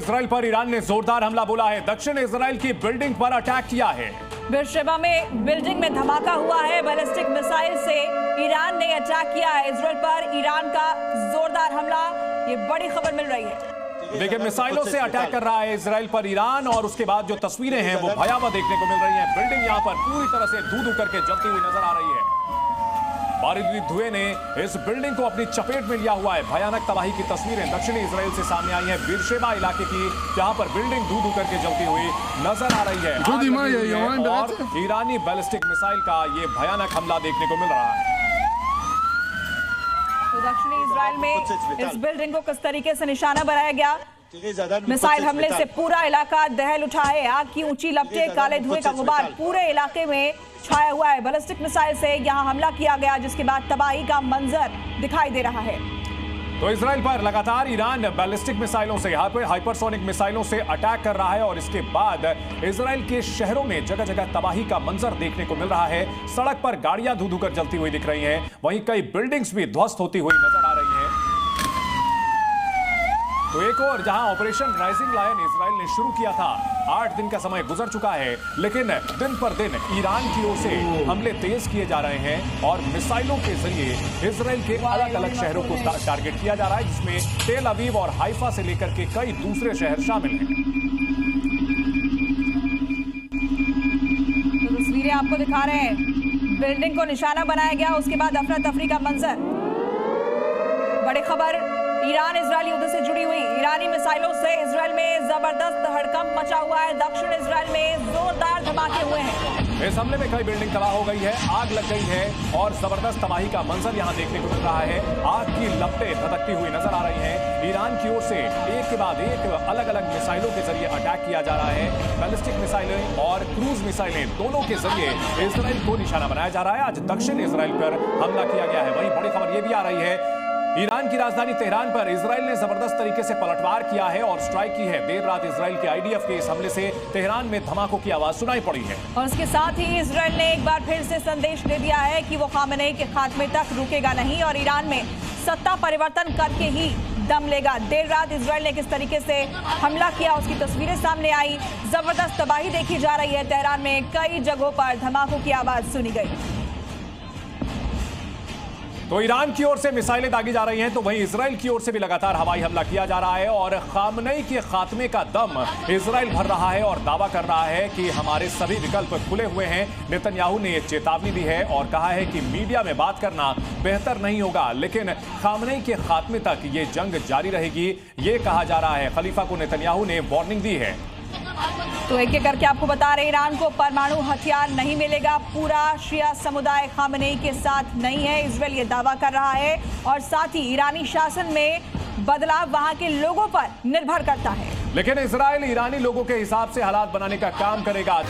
Israel पर Iran ने जोरदार हमला बोला है। दक्षिण इसराइल की बिल्डिंग पर अटैक किया है। बेरशेबा में बिल्डिंग में धमाका हुआ है। बैलिस्टिक मिसाइल से ईरान ने अटैक किया है इसराइल पर। ईरान का जोरदार हमला, ये बड़ी खबर मिल रही है। देखिए, मिसाइलों से अटैक कर रहा है इसराइल पर ईरान, और उसके बाद जो तस्वीरें हैं वो भयावह देखने को मिल रही हैं। बिल्डिंग यहां पर पूरी तरह से धू-धू करके जलती हुई नजर आ रही है। बारूदी धुएं ने इस बिल्डिंग को अपनी चपेट में लिया हुआ है। भयानक तबाही की तस्वीरें दक्षिणी इसराइल से सामने आई हैं, बेरशेबा इलाके की, जहां पर बिल्डिंग धू-धू करके जलती हुई नजर आ रही है। और ईरानी बैलिस्टिक मिसाइल का ये भयानक हमला देखने को मिल रहा है। तो दक्षिणी इसराइल में इस बिल्डिंग को किस तरीके से निशाना बनाया गया। मिसाइल हमले से पूरा इलाका दहल उठा है। आग की ऊंची लपटें, काले धुएं का गुबार पूरे इलाके में छाया हुआ है। बैलिस्टिक मिसाइल से यहां हमला किया गया, जिसके बाद तबाही का मंजर दिखाई दे रहा है। तो इसराइल पर लगातार ईरान बैलिस्टिक मिसाइलों से, हाइपरसोनिक मिसाइलों से अटैक कर रहा है, और इसके बाद इसराइल के शहरों में जगह जगह तबाही का मंजर देखने को मिल रहा है। सड़क पर गाड़ियां धू-धू कर जलती हुई दिख रही हैं, वहीं कई बिल्डिंग्स भी ध्वस्त होती हुई नजर आ रही हैं। तो एक और जहां ऑपरेशन राइजिंग लायन इसराइल ने शुरू किया था, 8 दिन का समय गुजर चुका है, लेकिन दिन पर दिन ईरान की ओर से हमले तेज किए जा रहे हैं और मिसाइलों के जरिए इसराइल के अलग अलग शहरों को टारगेट किया जा रहा है, जिसमें तेल अवीव और हाइफा से लेकर के कई दूसरे शहर शामिल हैं। तो तस्वीरें आपको दिखा रहे हैं, बिल्डिंग को निशाना बनाया गया, उसके बाद अफरा तफरी का मंजर। बड़ी खबर ईरान इजरायल युद्ध से जुड़ी हुई। ईरानी मिसाइलों से इजरायल में जबरदस्त हड़कंप मचा हुआ है। दक्षिण इजरायल में जोरदार धमाके हुए हैं। इस हमले में कई बिल्डिंग तबाह हो गई है, आग लग गई है, और जबरदस्त तबाही का मंजर यहां देखने को मिल रहा है। आग की लपटें धधकती हुई नजर आ रही हैं। ईरान की ओर से एक के बाद एक अलग अलग मिसाइलों के जरिए अटैक किया जा रहा है। बैलिस्टिक मिसाइलें और क्रूज मिसाइलें दोनों के जरिए इसराइल को निशाना बनाया जा रहा है। आज दक्षिण इसराइल पर हमला किया गया है। वहीं बड़ी खबर यह भी आ रही है, ईरान की राजधानी तेहरान पर इसराइल ने जबरदस्त तरीके से पलटवार किया है और स्ट्राइक की है। देर रात इसराइल के आईडीएफ के इस हमले से तेहरान में धमाकों की आवाज सुनाई पड़ी है। और इसके साथ ही इसराइल ने एक बार फिर से संदेश दे दिया है कि वो खामेनेई के खात्मे तक रुकेगा नहीं और ईरान में सत्ता परिवर्तन करके ही दम लेगा। देर रात इसराइल ने किस तरीके से हमला किया, उसकी तस्वीरें सामने आई। जबरदस्त तबाही देखी जा रही है। तेहरान में कई जगहों पर धमाकों की आवाज सुनी गई। तो ईरान की ओर से मिसाइलें दागी जा रही हैं, तो वहीं इजराइल की ओर से भी लगातार हवाई हमला किया जा रहा है, और खामनेई के खात्मे का दम इजराइल भर रहा है और दावा कर रहा है कि हमारे सभी विकल्प खुले हुए हैं। नेतन्याहू ने यह चेतावनी दी है और कहा है कि मीडिया में बात करना बेहतर नहीं होगा, लेकिन खामनेई के खात्मे तक ये जंग जारी रहेगी, ये कहा जा रहा है। खलीफा को नेतन्याहू ने वार्निंग दी है। तो एक एक करके आपको बता रहे, ईरान को परमाणु हथियार नहीं मिलेगा। पूरा शिया समुदाय खामेनेई के साथ नहीं है, इजराइल ये दावा कर रहा है। और साथ ही ईरानी शासन में बदलाव वहां के लोगों पर निर्भर करता है, लेकिन इजराइल ईरानी लोगों के हिसाब से हालात बनाने का काम करेगा।